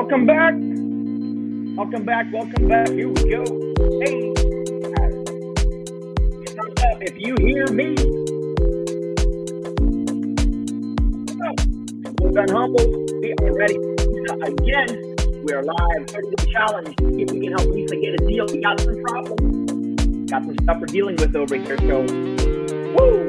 Welcome back. Welcome back. Welcome back. Here we go. Hey. Thumbs up if you hear me. We've been humble. We are ready again. We are live. 30-day challenge. See if we can help Lisa get a deal. We got some problems. Got some stuff we're dealing with over here. So, woo!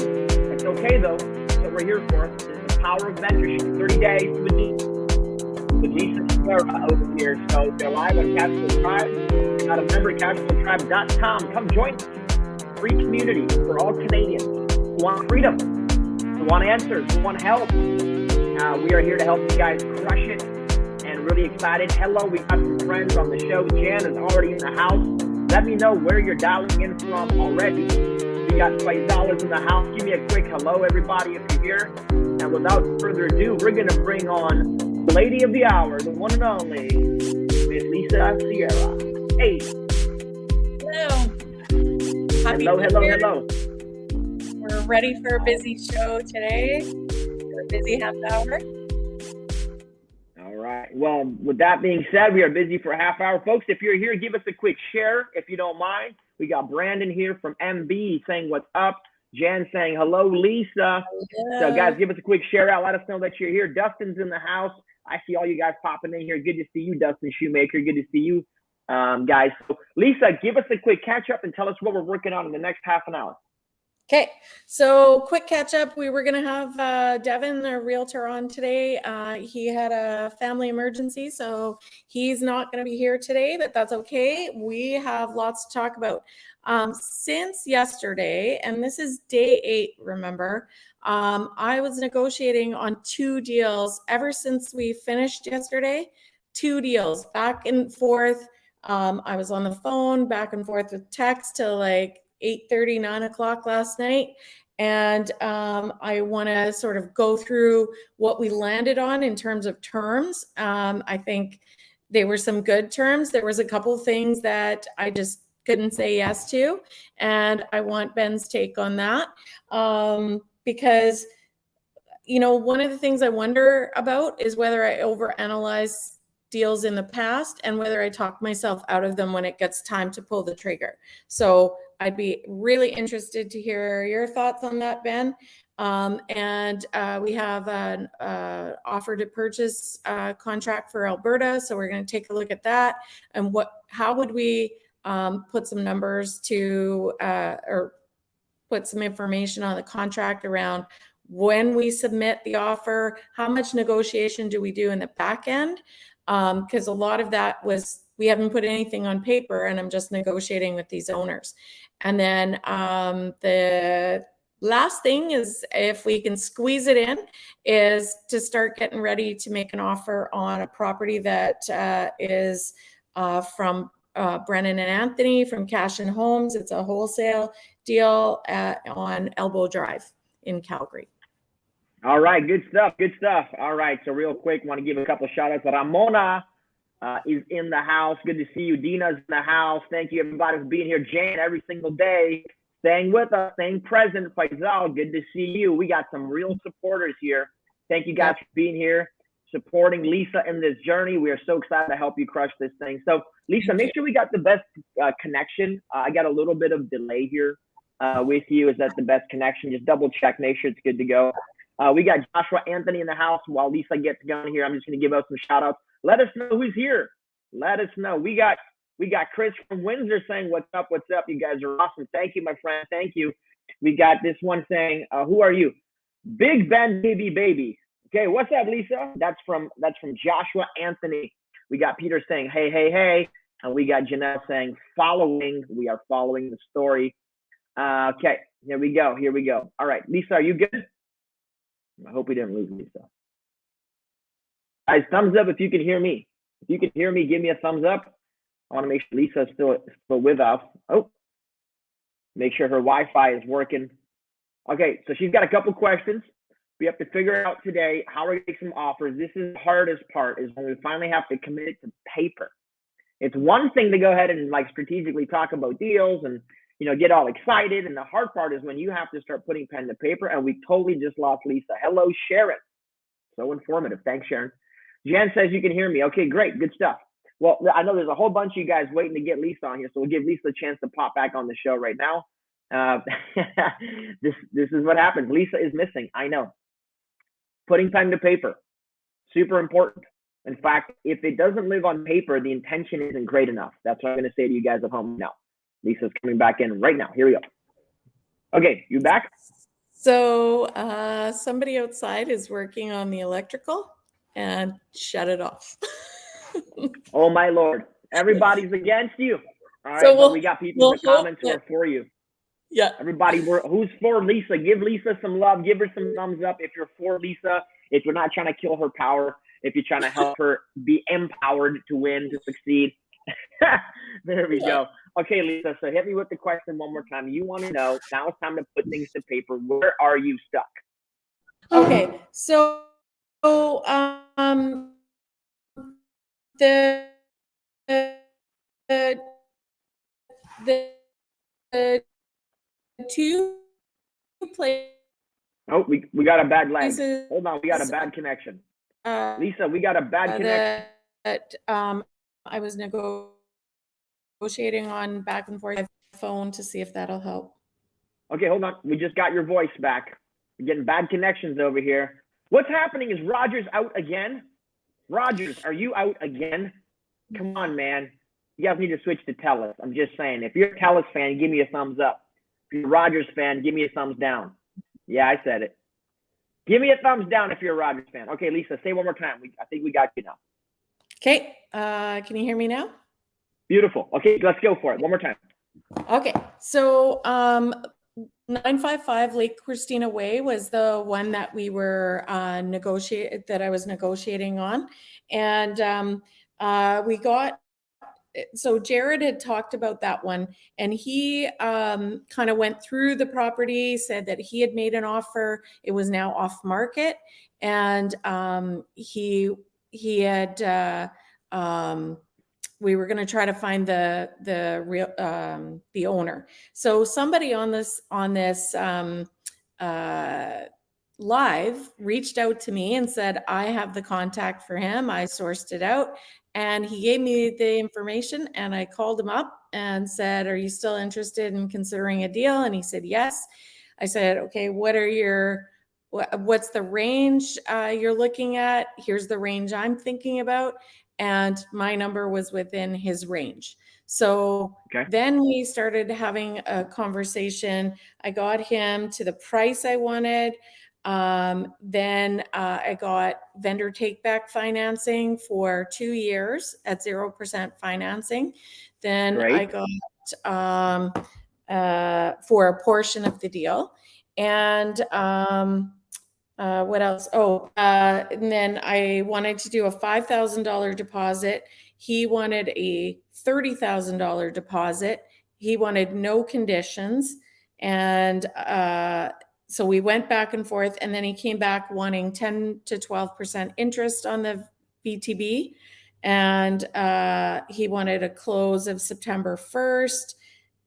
It's okay though. That's what we're here for. This is the power of mentorship. 30 days with Lisa Sierra over here. So they're live on Cashflow Tribe. If you're not a member, cashflowtribe.com. Come join us. Free community for all Canadians who want freedom, who want answers, who want help. We are here to help you guys crush it, and really excited. Hello, we got some friends on the show. Jan is already in the house. Let me know where you're dialing in from already. We got $20 in the house. Give me a quick hello, everybody, if you're here. And without further ado, we're going to bring on the lady of the hour, the one and only, Miss Lisa Sierra. Hey. Hello. Hello. We're ready for a busy show today. We're a busy half hour. All right. Well, with that being said, we are busy for a half hour. Folks, if you're here, give us a quick share, if you don't mind. We got Brandon here from MB saying what's up. Jan saying hello, Lisa. Hello. So, guys, give us a quick share out. Let us know that you're here. Dustin's in the house. I see all you guys popping in here. Good to see you, Dustin Shoemaker. Good to see you, guys. So, Lisa, give us a quick catch up and tell us what we're working on in the next half an hour. Okay, so quick catch up. We were going to have Devin, our realtor, on today. He had a family emergency, so he's not going to be here today, but that's okay. We have lots to talk about. Since yesterday, and this is day 8, remember, I was negotiating on 2 deals ever since we finished yesterday. 2 deals back and forth. I was on the phone back and forth with text till like 8:30, 9 o'clock last night. And I want to sort of go through what we landed on in terms of terms. I think they were some good terms. There was a couple things that I just couldn't say yes to. And I want Ben's take on that. Because, you know, one of the things I wonder about is whether I overanalyze deals in the past and whether I talk myself out of them when it gets time to pull the trigger. So I'd be really interested to hear your thoughts on that, Ben. We have an offer to purchase contract for Alberta. So we're going to take a look at that and how would we put some numbers to or put some information on the contract around when we submit the offer, how much negotiation do we do in the back end? Because a lot of that was, we haven't put anything on paper and I'm just negotiating with these owners. And then the last thing is, if we can squeeze it in, is to start getting ready to make an offer on a property that is from Brennan and Anthony from Cash and Homes. It's a wholesale deal on Elbow Drive in Calgary. All right, good stuff. All right, so real quick, want to give a couple of shout outs. Ramona is in the house. Good to see you. Dina's in the house. Thank you, everybody, for being here. Jane, every single day, staying with us, staying present. Faisal, good to see you. We got some real supporters here. Thank you guys for being here, supporting Lisa in this journey. We are so excited to help you crush this thing. So, Lisa, make sure we got the best connection. I got a little bit of delay here with you. Is that the best connection? Just double check, make sure it's good to go. We got Joshua Anthony in the house. While Lisa gets going here, I'm just going to give out some shout outs. Let us know who's here. Let us know. We got Chris from Windsor saying, what's up? You guys are awesome. Thank you, my friend. Thank you. We got this one saying, who are you? Big Ben baby. Okay, what's up, Lisa? That's from Joshua Anthony. We got Peter saying, hey. And we got Janelle saying, we are following the story. Okay, here we go. All right, Lisa, are you good? I hope we didn't lose Lisa. Guys, thumbs up if you can hear me. If you can hear me, give me a thumbs up. I want to make sure Lisa's still with us. Oh, make sure her Wi-Fi is working. Okay, so she's got a couple questions. We have to figure out today how we're going to make some offers. This is the hardest part, is when we finally have to commit it to paper. It's one thing to go ahead and like strategically talk about deals and get all excited. And the hard part is when you have to start putting pen to paper, and we totally just lost Lisa. Hello, Sharon. So informative. Thanks, Sharon. Jen says you can hear me. Okay, great. Good stuff. Well, I know there's a whole bunch of you guys waiting to get Lisa on here, so we'll give Lisa a chance to pop back on the show right now. This is what happens. Lisa is missing. I know. Putting pen to paper, super important. In fact, if it doesn't live on paper, the intention isn't great enough. That's what I'm going to say to you guys at home now. Lisa's coming back in right now. Here we go. Okay, you back? So somebody outside is working on the electrical and shut it off. Oh my Lord. Everybody's against you. All right, So but we got people in the comments who are for you. Yeah. Everybody, who's for Lisa? Give Lisa some love. Give her some thumbs up if you're for Lisa. If you're not trying to kill her power, if you're trying to help her be empowered to win, to succeed. There we go. Okay, Lisa, so hit me with the question one more time. You want to know, now it's time to put things to paper. Where are you stuck? Okay, so the two places. Oh, we got a bad lag. Hold on, we got a bad connection. Lisa, we got a bad connection. That I was negotiating on back and forth phone to see if that'll help. Okay, hold on. We just got your voice back. We're getting bad connections over here. What's happening? Is Rogers out again? Rogers, are you out again? Come on, man. You guys need to switch to TELUS. I'm just saying. If you're a TELUS fan, give me a thumbs up. If you're a Rogers fan, give me a thumbs down. Yeah, I said it. Give me a thumbs down if you're a Rogers fan. Okay, Lisa, say one more time. I think we got you now. Okay. Can you hear me now? Beautiful. Okay, let's go for it. One more time. Okay. So 955 Lake Christina Way was the one that we were I was negotiating on. And we got, so Jared had talked about that one, and he kind of went through the property, said that he had made an offer. It was now off market, and he had we were going to try to find the real the owner. So somebody on this live reached out to me and said, I have the contact for him. I sourced it out, and he gave me the information, and I called him up and said, are you still interested in considering a deal? And he said, yes. I said, okay, what's the range you're looking at? Here's the range I'm thinking about. And my number was within his range. So Then we started having a conversation. I got him to the price I wanted. Then I got vendor take-back financing for 2 years at 0% financing. Then I got for a portion of the deal. And what else? And then I wanted to do a $5,000 deposit. He wanted a $30,000 deposit. He wanted no conditions. And so we went back and forth, and then he came back wanting 10 to 12% interest on the VTB. And he wanted a close of September 1st.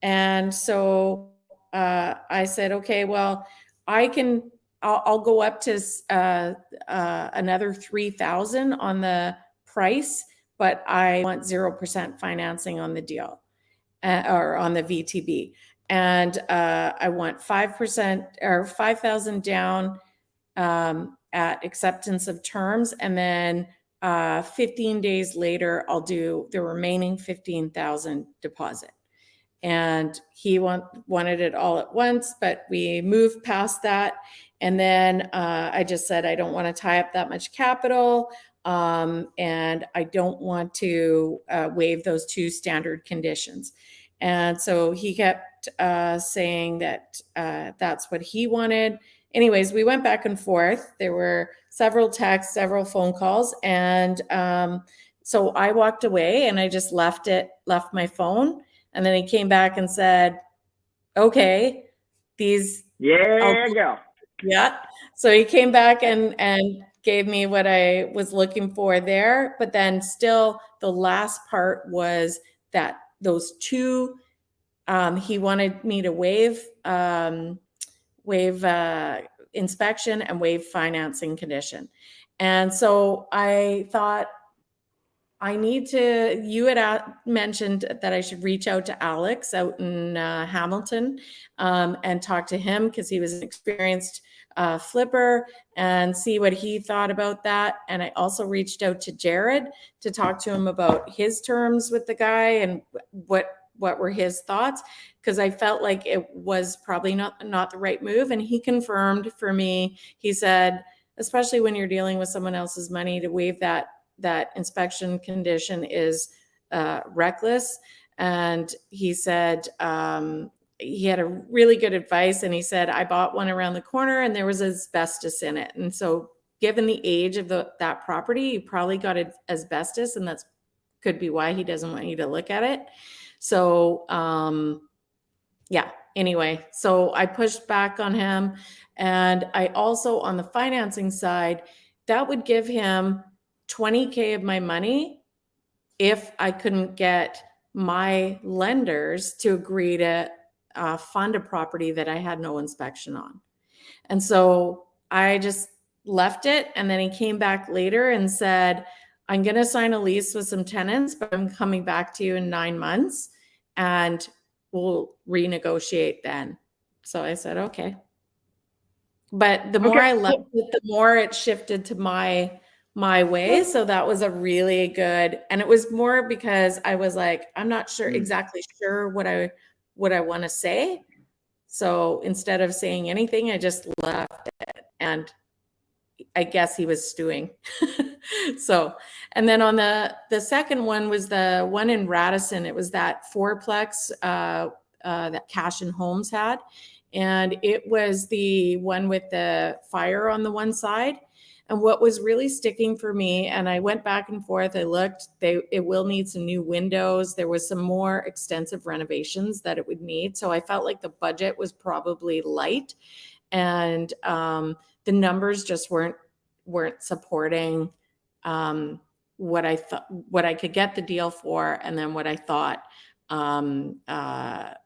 And so I said, okay, well, I'll go up to another 3,000 on the price, but I want 0% financing on the deal or on the VTB. And I want 5% or 5,000 down at acceptance of terms. And then 15 days later, I'll do the remaining 15,000 deposit. And he wanted it all at once, but we moved past that. And then I just said, I don't want to tie up that much capital. And I don't want to waive those two standard conditions. And so he kept saying that that's what he wanted. Anyways, we went back and forth. There were several texts, several phone calls. And so I walked away and I just left my phone. And then he came back and said, okay, these. Go. Yeah. So he came back and gave me what I was looking for there. But then still the last part was that those two, he wanted me to waive inspection and waive financing condition. And so I thought, you had mentioned that I should reach out to Alex out in Hamilton and talk to him because he was an experienced flipper and see what he thought about that. And I also reached out to Jared to talk to him about his terms with the guy and what were his thoughts, because I felt like it was probably not the right move. And he confirmed for me, he said, especially when you're dealing with someone else's money, to waive that inspection condition is reckless. And he said he had a really good advice, and he said, I bought one around the corner and there was asbestos in it. And so given the age of that property, he probably got asbestos, and that's could be why he doesn't want you to look at it. So yeah, anyway, so I pushed back on him. And I also, on the financing side, that would give him $20K of my money if I couldn't get my lenders to agree to fund a property that I had no inspection on. And so I just left it. And then he came back later and said, I'm going to sign a lease with some tenants, but I'm coming back to you in 9 months and we'll renegotiate then. So I said, okay. But the more I left it, the more it shifted to my way. So that was a really good, and it was more because I was like, I'm not exactly sure what I want to say. So instead of saying anything, I just left it. And I guess he was stewing. So, and then on the second one was the one in Radisson. It was that fourplex that Cash and Homes had. And it was the one with the fire on the one side. And what was really sticking for me, and I went back and forth, I looked, it will need some new windows. There was some more extensive renovations that it would need. So I felt like the budget was probably light, and the numbers just weren't supporting what I thought, what I could get the deal for, and then what I thought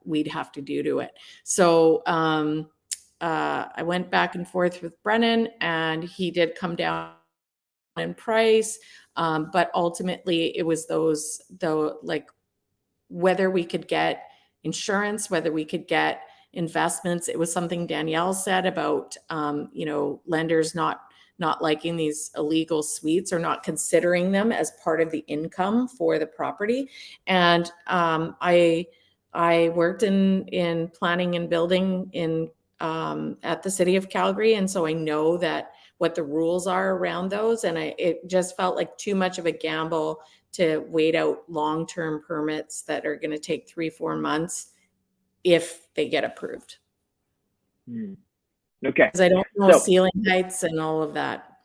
we'd have to do to it. So I went back and forth with Brennan, and he did come down in price. But ultimately it was like whether we could get insurance, whether we could get investments. It was something Danielle said about, lenders not liking these illegal suites or not considering them as part of the income for the property. And I worked in planning and building at the city of Calgary. And so I know that what the rules are around those. And it just felt like too much of a gamble to wait out long-term permits that are going to take 3-4 months if they get approved. Okay. Because I don't know ceiling heights and all of that.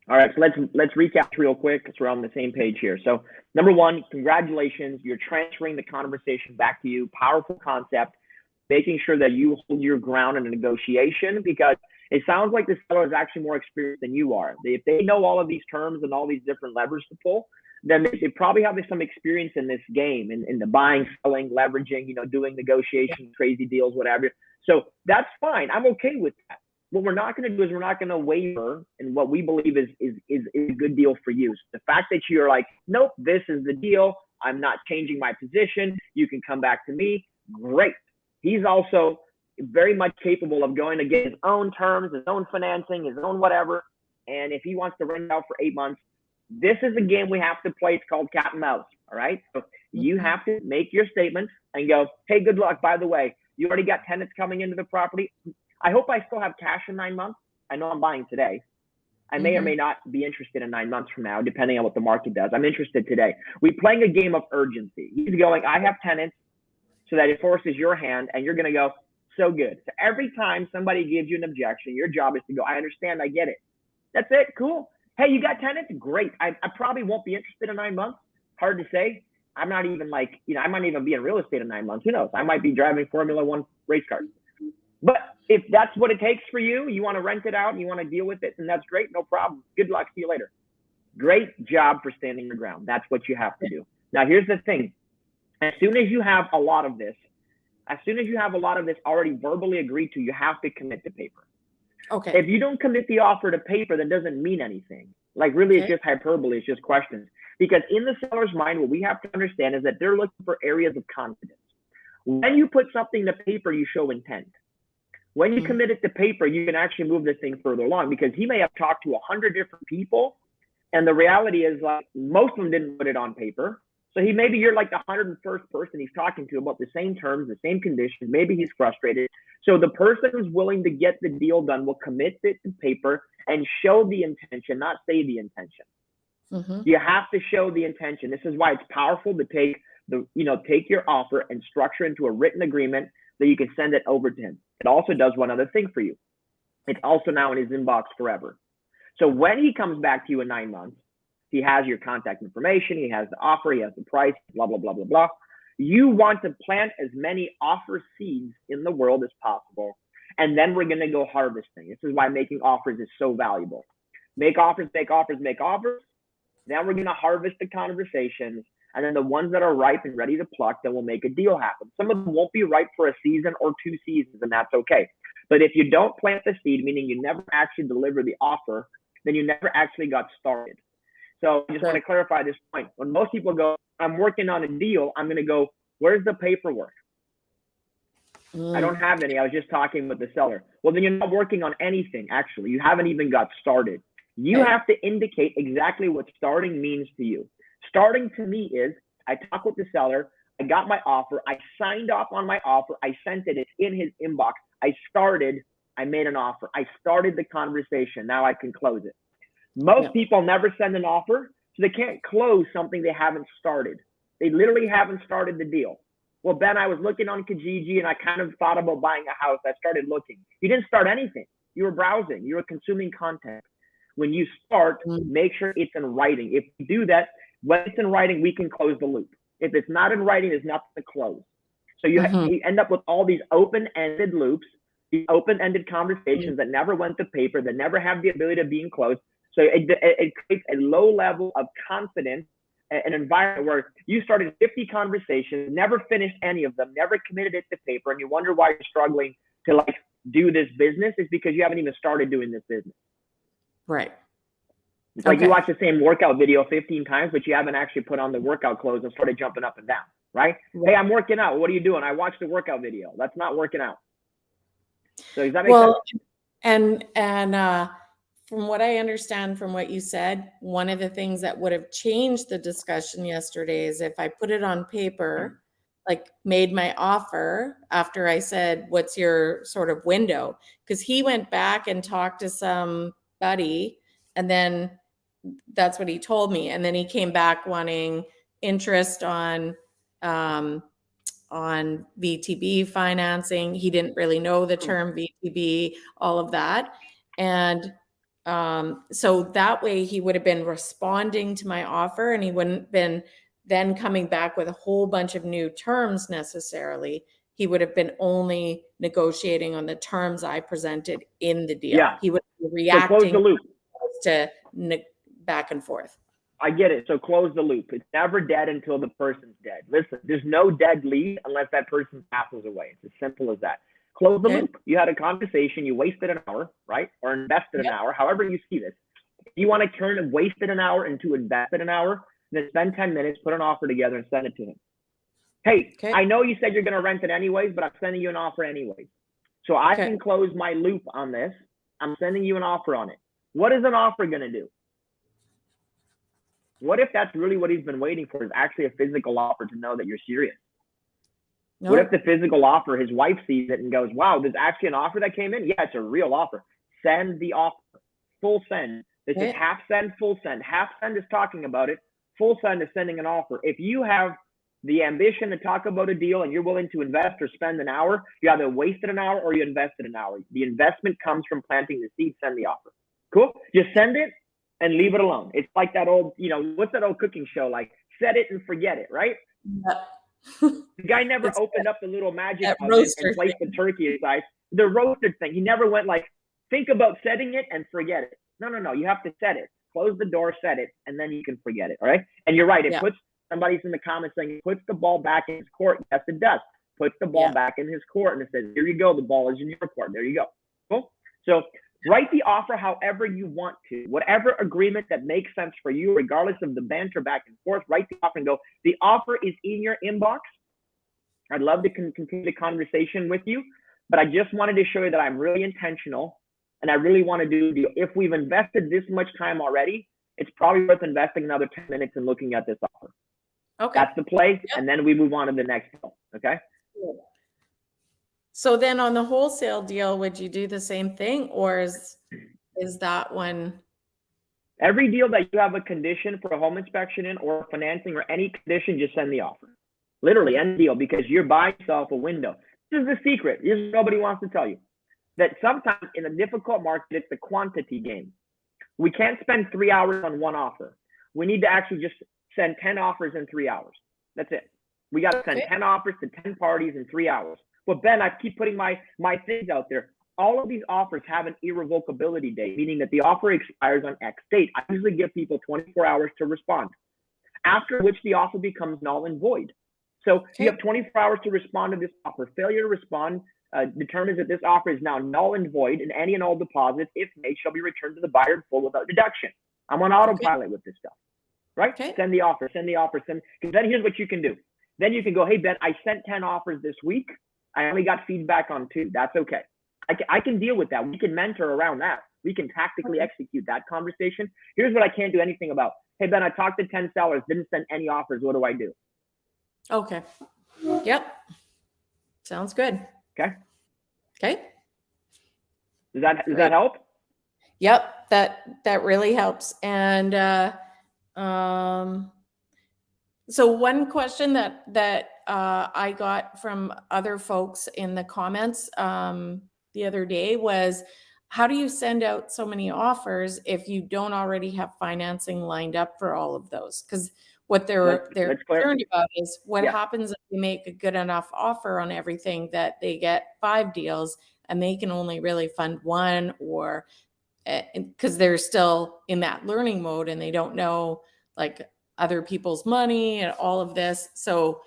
All right, so let's recap real quick because we're on the same page here. So number one, congratulations. You're transferring the conversation back to you. Powerful concept. Making sure that you hold your ground in a negotiation, because it sounds like the seller is actually more experienced than you are. If they know all of these terms and all these different levers to pull, then they probably have some experience in this game, in the buying, selling, leveraging, doing negotiations, crazy deals, whatever. So that's fine. I'm okay with that. What we're not going to do is we're not going to waver in what we believe is a good deal for you. So the fact that you're like, nope, this is the deal. I'm not changing my position. You can come back to me. Great. He's also very much capable of going to get his own terms, his own financing, his own whatever. And if he wants to rent out for 8 months, this is a game we have to play. It's called cat and mouse. All right. So you have to make your statements and go, hey, good luck. By the way, you already got tenants coming into the property. I hope I still have cash in 9 months. I know I'm buying today. I may or may not be interested in 9 months from now, depending on what the market does. I'm interested today. We're playing a game of urgency. He's going, I have tenants, so that it forces your hand, and you're going to go, so good. So every time somebody gives you an objection, your job is to go, I understand, I get it. That's it, cool. Hey, you got tenants? Great. I probably won't be interested in 9 months. Hard to say. I'm not even I might even be in real estate in 9 months. Who knows? I might be driving Formula One race cars. But if that's what it takes for you, you want to rent it out and you want to deal with it, and that's great, no problem. Good luck. See you later. Great job for standing your ground. That's what you have to do. Now, here's the thing. As soon as you have a lot of this already verbally agreed to, you have to commit to paper. Okay. If you don't commit the offer to paper, that doesn't mean anything. Like really, it's just hyperbole. It's just questions. Because in the seller's mind, what we have to understand is that they're looking for areas of confidence. When you put something to paper, you show intent. When you commit it to paper, you can actually move this thing further along, because he may have talked to 100 different people, and the reality is like most of them didn't put it on paper. So maybe you're like the 101st person he's talking to about the same terms, the same conditions. Maybe he's frustrated. So the person who's willing to get the deal done will commit it to paper and show the intention, not say the intention. You have to show the intention. This is why it's powerful to take your offer and structure into a written agreement that you can send it over to him. It also does one other thing for you. It's also now in his inbox forever. So when he comes back to you in 9 months, he has your contact information, he has the offer, he has the price, blah, blah, blah, blah, blah. You want to plant as many offer seeds in the world as possible. And then we're going to go harvesting. This is why making offers is so valuable. Make offers, make offers, make offers. Then we're going to harvest the conversations. And then the ones that are ripe and ready to pluck, then we'll make a deal happen. Some of them won't be ripe for a season or 2 seasons, and that's okay. But if you don't plant the seed, meaning you never actually deliver the offer, then you never actually got started. So I just want to clarify this point. When most people go, I'm working on a deal, I'm going to go, where's the paperwork? I don't have any. I was just talking with the seller. Well, then you're not working on anything, actually. You haven't even got started. You have to indicate exactly what starting means to you. Starting to me is, I talk with the seller, I got my offer, I signed off on my offer, I sent it, it's in his inbox. I made an offer. I started the conversation. Now I can close it. Most people never send an offer, so they can't close something they haven't started. They literally haven't started the deal. Well, Ben, I was looking on Kijiji and I kind of thought about buying a house. I started looking. You didn't start anything. You were browsing. You were consuming content. When you start, make sure it's in writing. If you do that, when it's in writing, we can close the loop. If it's not in writing, there's nothing to close. So you end up with all these open-ended loops, these open-ended conversations that never went to paper, that never have the ability of being closed. So it creates a low level of confidence, an environment where you started 50 conversations, never finished any of them, never committed it to paper, and you wonder why you're struggling to like do this business. Is because you haven't even started doing this business. Right. It's like you watch the same workout video 15 times, but you haven't actually put on the workout clothes and started jumping up and down, right? Hey, I'm working out. What are you doing? I watched the workout video. That's not working out. So does that make sense? And from what I understand from what you said, one of the things that would have changed the discussion yesterday is if I put it on paper, like made my offer after I said, what's your sort of window? Because he went back and talked to somebody, and then that's what he told me. And then he came back wanting interest on VTB financing. He didn't really know the term VTB, all of that. And so that way he would have been responding to my offer, and he wouldn't been then coming back with a whole bunch of new terms necessarily. He would have been only negotiating on the terms I presented in the deal. Yeah. He would be reacting close the loop. to back and forth. I get it. So close the loop. It's never dead until the person's dead. Listen, there's no dead lead unless that person passes away. It's as simple as that. Close the loop. You had a conversation, you wasted an hour, right? Or invested an hour, however you see this. If you want to turn wasted an hour into invested an hour, then spend 10 minutes, put an offer together and send it to him. Hey, I know you said you're going to rent it anyways, but I'm sending you an offer anyways. So I can close my loop on this. I'm sending you an offer on it. What is an offer going to do? What if that's really what he's been waiting for, is actually a physical offer to know that you're serious? No. What if the physical offer, his wife sees it and goes, wow, there's actually an offer that came in? Yeah, it's a real offer. Send the offer. Full send. This is half send, full send. Half send is talking about it. Full send is sending an offer. If you have the ambition to talk about a deal and you're willing to invest or spend an hour, you either wasted an hour or you invested an hour. The investment comes from planting the seed. Send the offer. Cool? Just send it and leave it alone. It's like that old, what's that old cooking show? Like, set it and forget it, right? Yeah. The guy never opened up the little magic oven and placed the turkey inside. The roasted thing. He never went like, think about setting it and forget it. No. You have to set it. Close the door, set it, and then you can forget it, all right? And you're right. It puts, somebody's in the comments saying, it puts the ball back in his court. Yes, it does. Puts the ball back in his court, and it says, here you go. The ball is in your court. There you go. Cool? So Write the offer however you want to. Whatever agreement that makes sense for you, regardless of the banter back and forth, write the offer and go, the offer is in your inbox. I'd love to continue the conversation with you, but I just wanted to show you that I'm really intentional and I really want to do the deal. If we've invested this much time already, it's probably worth investing another 10 minutes and looking at this offer. Okay. That's the play. Yep. And then we move on to the next deal. Okay. So then on the wholesale deal, would you do the same thing, or is that one? Every deal that you have a condition for a home inspection in or financing or any condition, just send the offer. Literally end deal, because you're buying yourself a window. This is the secret. This is nobody wants to tell you. That sometimes in a difficult market, it's the quantity game. We can't spend 3 hours on one offer. We need to actually just send 10 offers in 3 hours. That's it. We got to send 10 offers to 10 parties in 3 hours. Well, Ben, I keep putting my things out there. All of these offers have an irrevocability date, meaning that the offer expires on X date. I usually give people 24 hours to respond, after which the offer becomes null and void. So you have 24 hours to respond to this offer. Failure to respond determines that this offer is now null and void, and any and all deposits, if made, shall be returned to the buyer in full without deduction. I'm on autopilot with this stuff, right? Send the offer, because then here's what you can do. Then you can go, hey, Ben, I sent 10 offers this week. I only got feedback on 2. That's okay. I can deal with that. We can mentor around that. We can tactically execute that conversation. Here's what I can't do anything about. Hey, Ben, I talked to 10 sellers, didn't send any offers. What do I do? Okay. Yep. Sounds good. Okay. Okay. Does that help? Yep. That really helps. And so one question that I got from other folks in the comments the other day was, how do you send out so many offers if you don't already have financing lined up for all of those? Because what they're concerned about is what happens if you make a good enough offer on everything that they get 5 deals and they can only really fund 1, or because they're still in that learning mode and they don't know like other people's money and all of this. So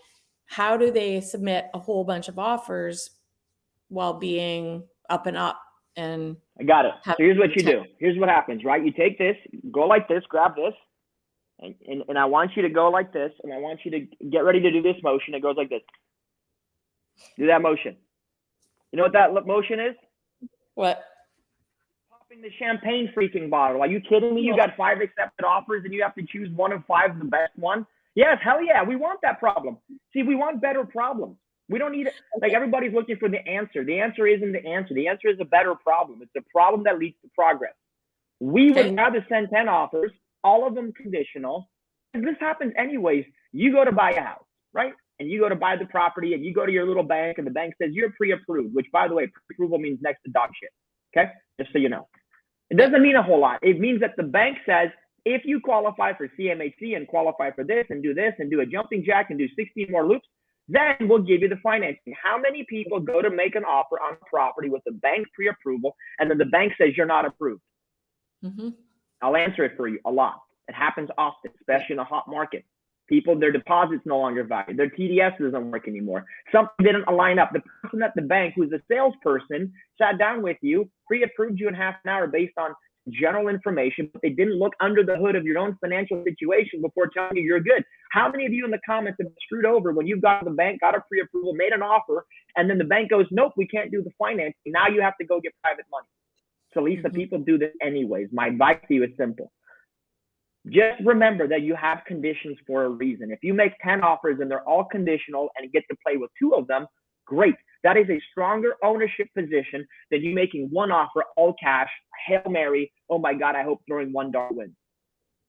how do they submit a whole bunch of offers while being up and up? And I got it. So here's what you do. Here's what happens, right? You take this, go like this, grab this, and I want you to go like this, and I want you to get ready to do this motion. It goes like this. Do that motion. You know what that motion is? What? Popping the champagne freaking bottle. Are you kidding me? You got 5 accepted offers, and you have to choose one of 5, the best one? Yes, hell yeah. We want that problem. See, we want better problems. We don't need it. Like, everybody's looking for the answer. The answer isn't the answer. The answer is a better problem. It's a problem that leads to progress. We would rather send 10 offers, all of them conditional. And this happens anyways. You go to buy a house, right? And you go to buy the property, and you go to your little bank, and the bank says you're pre-approved, which, by the way, pre-approval means next to dog shit. Okay? Just so you know. It doesn't mean a whole lot. It means that the bank says, if you qualify for CMHC and qualify for this and do a jumping jack and do 16 more loops, then we'll give you the financing. How many people go to make an offer on a property with the bank pre-approval, and then the bank says you're not approved? Mm-hmm. I'll answer it for you. A lot. It happens often, especially in a hot market. People, their deposits no longer valued. Their TDS doesn't work anymore. Something didn't align up. The person at the bank, who's a salesperson, sat down with you, pre-approved you in half an hour based on general information, but they didn't look under the hood of your own financial situation before telling you you're good. How many of you in the comments have been screwed over when you've got the bank, got a pre-approval, made an offer, and then the bank goes, nope, we can't do the financing. Now you have to go get private money. So Lisa, people do this anyways. My advice to you is simple. Just remember that you have conditions for a reason. If you make 10 offers and they're all conditional and get to play with 2 of them, great. That is a stronger ownership position than you making 1 offer, all cash, Hail Mary. Oh my God, I hope throwing $1 wins.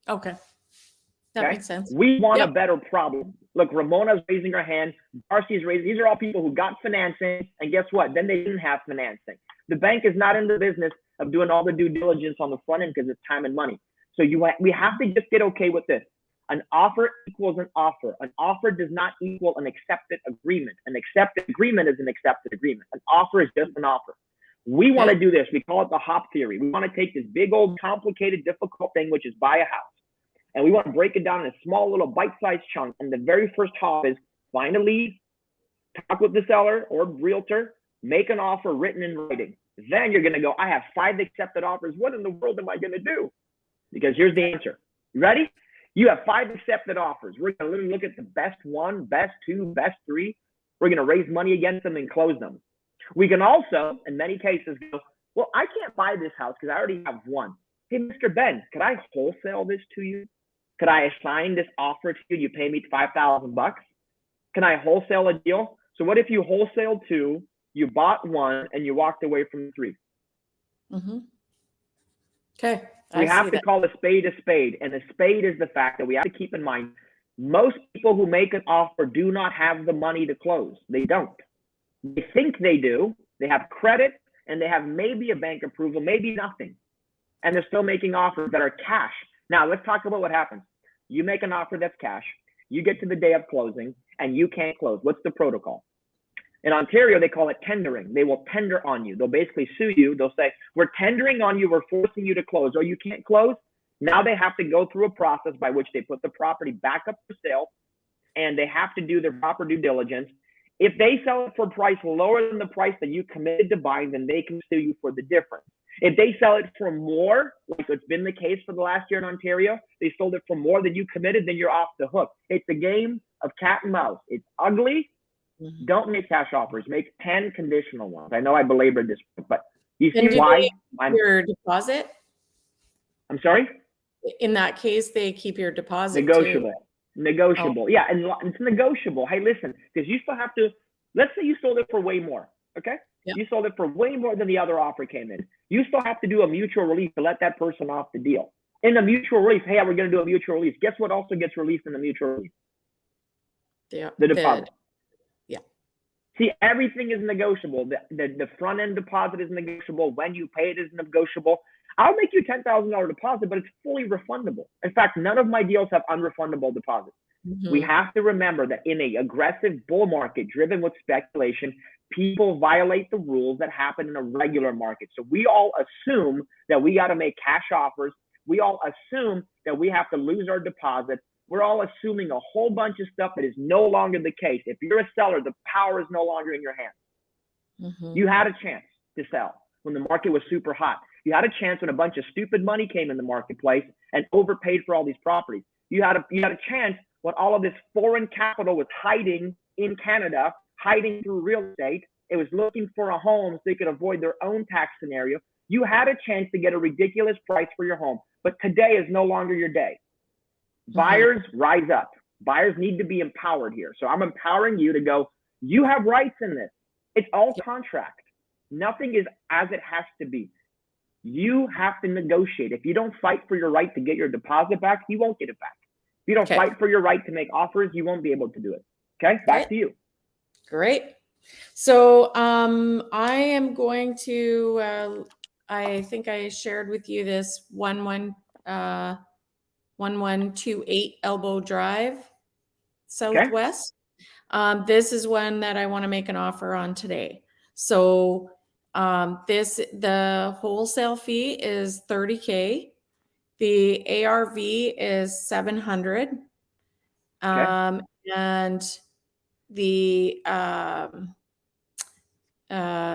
Okay. That makes sense. We want a better problem. Look, Ramona's raising her hand. Darcy's raising. These are all people who got financing. And guess what? Then they didn't have financing. The bank is not in the business of doing all the due diligence on the front end because it's time and money. So we have to just get okay with this. An offer equals an offer. An offer does not equal an accepted agreement. An accepted agreement is an accepted agreement. An offer is just an offer. We want to do this. We call it the hop theory. We want to take this big old complicated difficult thing, which is buy a house, and we want to break it down in a small little bite-sized chunk. And the very first hop is find a lead, talk with the seller or realtor, make an offer written in writing. Then you're going to go, I have 5 accepted offers. What in the world am I going to do? Because here's the answer. You ready? You have 5 accepted offers. We're going to literally look at the best 1, best 2, best 3. We're going to raise money against them and close them. We can also, in many cases, go, well, I can't buy this house because I already have 1. Hey, Mr. Ben, could I wholesale this to you? Could I assign this offer to you and you pay me $5,000? Can I wholesale a deal? So what if you wholesaled 2, you bought 1, and you walked away from 3? Mm-hmm. Okay. We have to call a spade, and a spade is the fact that we have to keep in mind, most people who make an offer do not have the money to close. They don't. They think they do. They have credit, and they have maybe a bank approval, maybe nothing. And they're still making offers that are cash. Now, let's talk about what happens. You make an offer that's cash. You get to the day of closing, and you can't close. What's the protocol? In Ontario, they call it tendering. They will tender on you. They'll basically sue you. They'll say, we're tendering on you. We're forcing you to close. Or you can't close. Now they have to go through a process by which they put the property back up for sale, and they have to do their proper due diligence. If they sell it for a price lower than the price that you committed to buying, then they can sue you for the difference. If they sell it for more, like it's been the case for the last year in Ontario, they sold it for more than you committed, then you're off the hook. It's a game of cat and mouse. It's ugly. Don't make cash offers. Make 10 conditional ones. I know I belabored this, but you see why? Your deposit? I'm sorry? In that case, they keep your deposit negotiable. Too. Negotiable. Oh. Yeah, and it's negotiable. Hey, listen, because you still have to, let's say you sold it for way more, okay? Yep. You sold it for way more than the other offer came in. You still have to do a mutual release to let that person off the deal. In the mutual release, hey, we're going to do a mutual release. Guess what also gets released in the mutual release? The deposit. Yeah. See, everything is negotiable. The front end deposit is negotiable. When you pay it is negotiable. I'll make you $10,000 deposit, but it's fully refundable. In fact, none of my deals have unrefundable deposits. Mm-hmm. We have to remember that in an aggressive bull market driven with speculation, people violate the rules that happen in a regular market. So we all assume that we got to make cash offers. We all assume that we have to lose our deposit. We're all assuming a whole bunch of stuff that is no longer the case. If you're a seller, the power is no longer in your hands. Mm-hmm. You had a chance to sell when the market was super hot. You had a chance when a bunch of stupid money came in the marketplace and overpaid for all these properties. You had a chance when all of this foreign capital was hiding in Canada, hiding through real estate. It was looking for a home so they could avoid their own tax scenario. You had a chance to get a ridiculous price for your home, but today is no longer your day. Mm-hmm. Buyers rise up. Buyers need to be empowered here. So I'm empowering you to go, you have rights in this. It's all contract. Nothing is as it has to be. You have to negotiate. If you don't fight for your right to get your deposit back, you won't get it back. If you don't fight for your right to make offers, you won't be able to do it. Okay, back to you. Great. So I am going to, I think I shared with you this 1128 Elbow Drive, Southwest. Okay. This is one that I want to make an offer on today. So the wholesale fee is $30,000. The ARV is 700. Okay. And the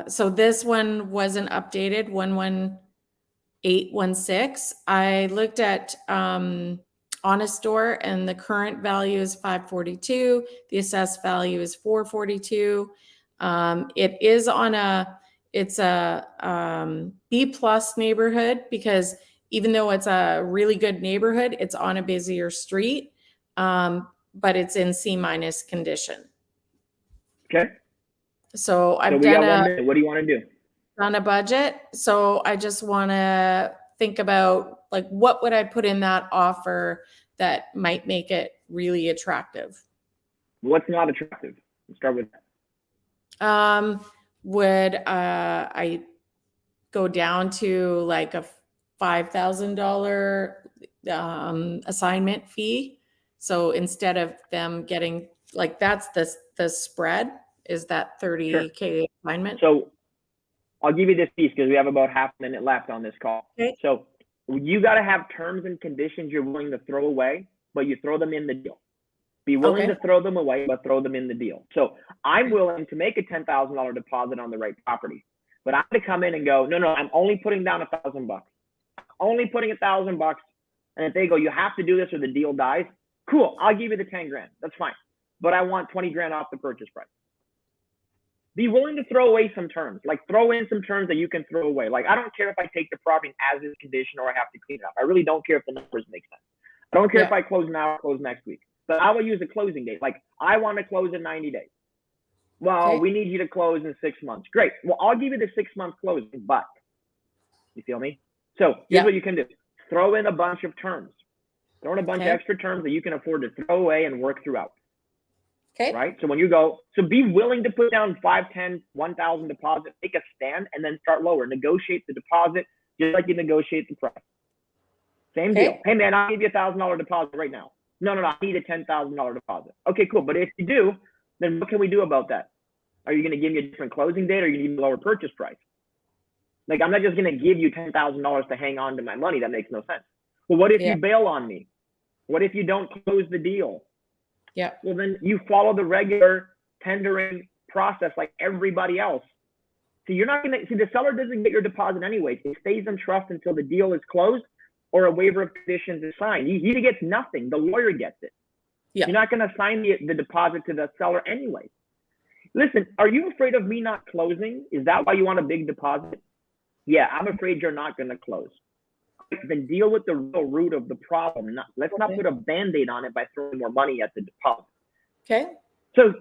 so this one wasn't updated, 11816. I looked at Honest Store, and the current value is 542. The assessed value is 442. It is on it's a B+ neighborhood, because even though it's a really good neighborhood, it's on a busier street, but it's in C- condition. Okay. So I've what do you want to do? On a budget. So I just want to think about, like, what would I put in that offer that might make it really attractive? What's not attractive? Let's start with that. Would I go down to like a $5,000 assignment fee? So instead of them getting, like, that's the spread is that $30,000 sure. assignment. So I'll give you this piece because we have about half a minute left on this call. Okay. So you got to have terms and conditions you're willing to throw away, but you throw them in the deal. Be willing to throw them away, but throw them in the deal. So I'm willing to make a $10,000 deposit on the right property. But I'm gonna come in and go, no, I'm only putting down $1,000. Only putting $1,000. And if they go, you have to do this or the deal dies, cool, I'll give you the 10 grand. That's fine. But I want 20 grand off the purchase price. Be willing to throw away some terms, like throw in some terms that you can throw away. Like, I don't care if I take the property in as is condition or I have to clean it up. I really don't care if the numbers make sense. I don't care if I close now or close next week, but I will use a closing date. Like, I want to close in 90 days. Well, we need you to close in 6 months. Great. Well, I'll give you the 6 month closing, but you feel me? So here's what you can do. Throw in a bunch of terms. Throw in a bunch of extra terms that you can afford to throw away and work throughout. Okay. Right. So when you go, so be willing to put down 5, 10, 1,000 deposit, take a stand, and then start lower. Negotiate the deposit just like you negotiate the price. Same deal. Hey man, I'll give you $1,000 deposit right now. No, I need a $10,000 deposit. Okay, cool. But if you do, then what can we do about that? Are you going to give me a different closing date, or you need a lower purchase price? Like, I'm not just going to give you $10,000 to hang on to my money. That makes no sense. Well, what if you bail on me? What if you don't close the deal? Yeah. Well, then you follow the regular tendering process like everybody else. So you're not going to see, the seller doesn't get your deposit anyway. It stays in trust until the deal is closed or a waiver of conditions is signed. He gets nothing. The lawyer gets it. Yeah. You're not going to sign the deposit to the seller anyway. Listen, are you afraid of me not closing? Is that why you want a big deposit? Yeah, I'm afraid you're not going to close. Then deal with the real root of the problem. Let's not put a Band-Aid on it by throwing more money at the deposit. Okay. So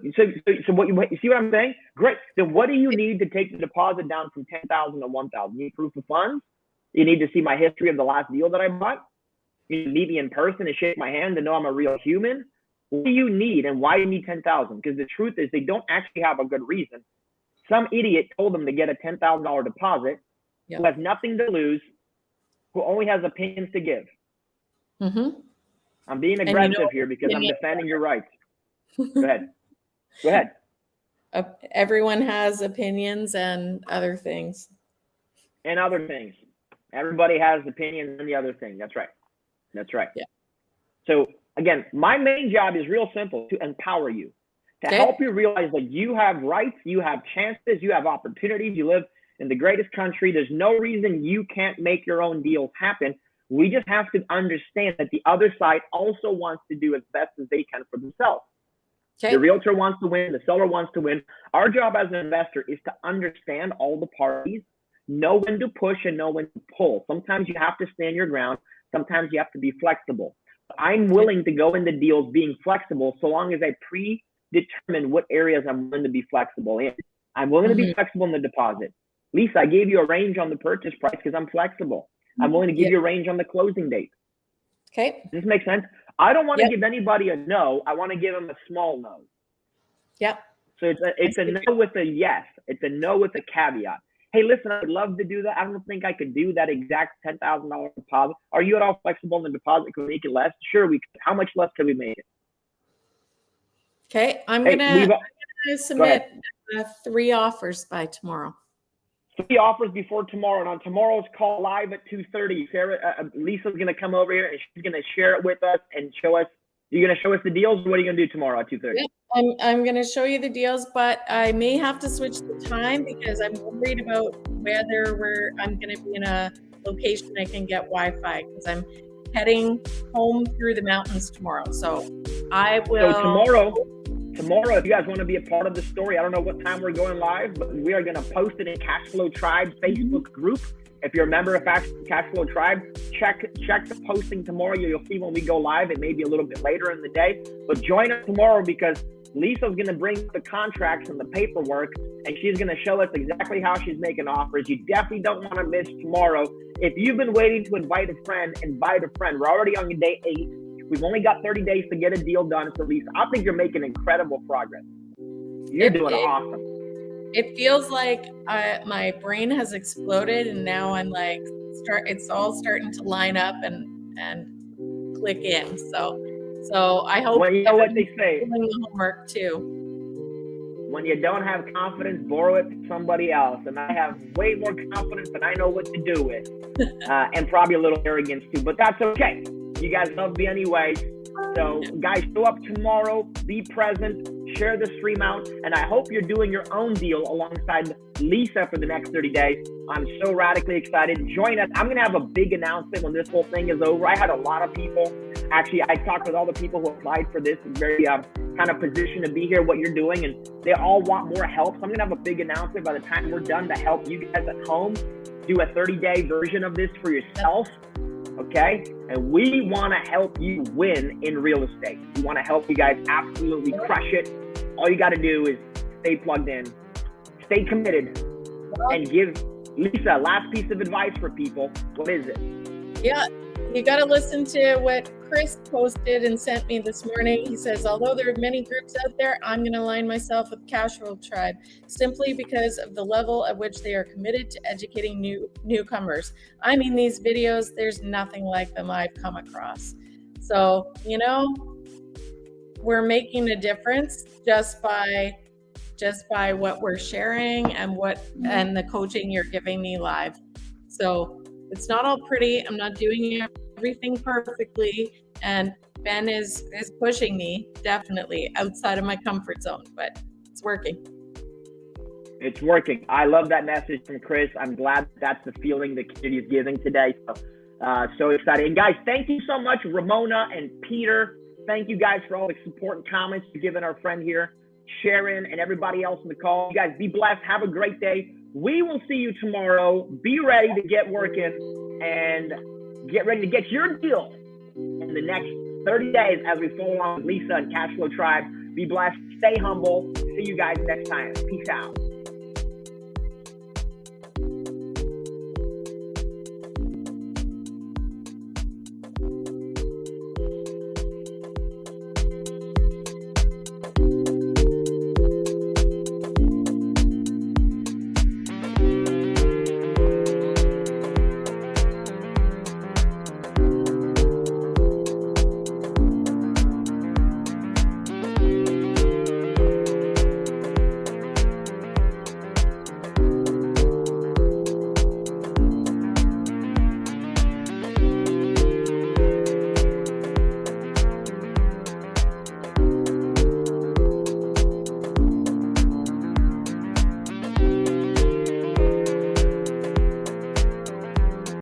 what you see what I'm saying? Great. Then what do you need to take the deposit down from 10,000 to 1,000? You need proof of funds. You need to see my history of the last deal that I bought. You need to meet me in person and shake my hand to know I'm a real human. What do you need, and why do you need 10,000? Because the truth is they don't actually have a good reason. Some idiot told them to get a $10,000 deposit who has nothing to lose, who only has opinions to give. I'm being aggressive here because I'm defending your rights. Go ahead. Go ahead. Everyone has opinions and other things. And other things. Everybody has opinions and the other thing. That's right. That's right. Yeah. So again, my main job is real simple: to empower you, to help you realize that you have rights, you have chances, you have opportunities, you live in the greatest country. There's no reason you can't make your own deals happen. We just have to understand that the other side also wants to do as best as they can for themselves. The realtor wants to win, the seller wants to win. Our job as an investor is to understand all the parties, know when to push and know when to pull. Sometimes you have to stand your ground. Sometimes you have to be flexible. I'm willing to go into deals being flexible so long as I predetermine what areas I'm willing to be flexible in. I'm willing to be flexible in the deposit. Lisa, I gave you a range on the purchase price because I'm flexible. I'm willing to give you a range on the closing date. Okay. Does this make sense? I don't want to give anybody a no. I want to give them a small no. Yep. So it's a no with a yes. It's a no with a caveat. Hey, listen, I'd love to do that. I don't think I could do that exact $10,000 deposit. Are you at all flexible in the deposit? Can we make it less? Sure, we can. How much less can we make it? Okay, I'm gonna submit 3 offers by tomorrow. 3 offers before tomorrow, and on tomorrow's call live at 2:30, Sarah, Lisa's gonna come over here and she's gonna share it with us and show us. You're gonna show us the deals. What are you gonna do tomorrow at 2:30? Yep. I'm gonna show you the deals, but I may have to switch the time because I'm worried about whether I'm gonna be in a location I can get Wi-Fi because I'm heading home through the mountains tomorrow. So I will. So tomorrow, if you guys want to be a part of the story, I don't know what time we're going live, but we are going to post it in Cashflow Tribe Facebook group. If you're a member of Cashflow Tribe, check the posting tomorrow. You'll see when we go live. It may be a little bit later in the day, but join us tomorrow because Lisa's going to bring the contracts and the paperwork, and she's going to show us exactly how she's making offers. You definitely don't want to miss tomorrow. If you've been waiting to invite a friend, invite a friend. We're already on day 8. We've only got 30 days to get a deal done. So Lisa, I think you're making incredible progress. You're doing awesome. It feels like my brain has exploded, and now I'm like, it's all starting to line up and click in. So I hope you know what they say. Doing the homework too. When you don't have confidence, borrow it from somebody else. And I have way more confidence than I know what to do with, and probably a little arrogance too. But that's okay. You guys love me anyway. So guys, show up tomorrow, be present, share the stream out, and I hope you're doing your own deal alongside Lisa for the next 30 days. I'm so radically excited. Join us. I'm going to have a big announcement when this whole thing is over. I had a lot of people. Actually, I talked with all the people who applied for this, very kind of position to be here, what you're doing, and they all want more help. So I'm going to have a big announcement by the time we're done to help you guys at home do a 30-day version of this for yourself, okay? And we want to help you win in real estate. We want to help you guys absolutely crush it. All you got to do is stay plugged in, stay committed, and give Lisa, last piece of advice for people. What is it? Yeah, you got to listen to what Chris posted and sent me this morning. He says, although there are many groups out there, I'm going to align myself with Cashflow Tribe simply because of the level at which they are committed to educating newcomers. I mean, these videos, there's nothing like them I've come across. So, you know, we're making a difference just by what we're sharing and and the coaching you're giving me live. So it's not all pretty. I'm not doing everything perfectly, and Ben is pushing me definitely outside of my comfort zone, but it's working. It's working. I love that message from Chris. I'm glad that's the feeling the community is giving today. So excited. And guys, thank you so much, Ramona and Peter. Thank you guys for all the support and comments you've given our friend here, Sharon, and everybody else on the call. You guys be blessed. Have a great day. We will see you tomorrow. Be ready to get working and get ready to get your deal in the next 30 days as we follow along with Lisa and Cashflow Tribe. Be blessed. Stay humble. See you guys next time. Peace out.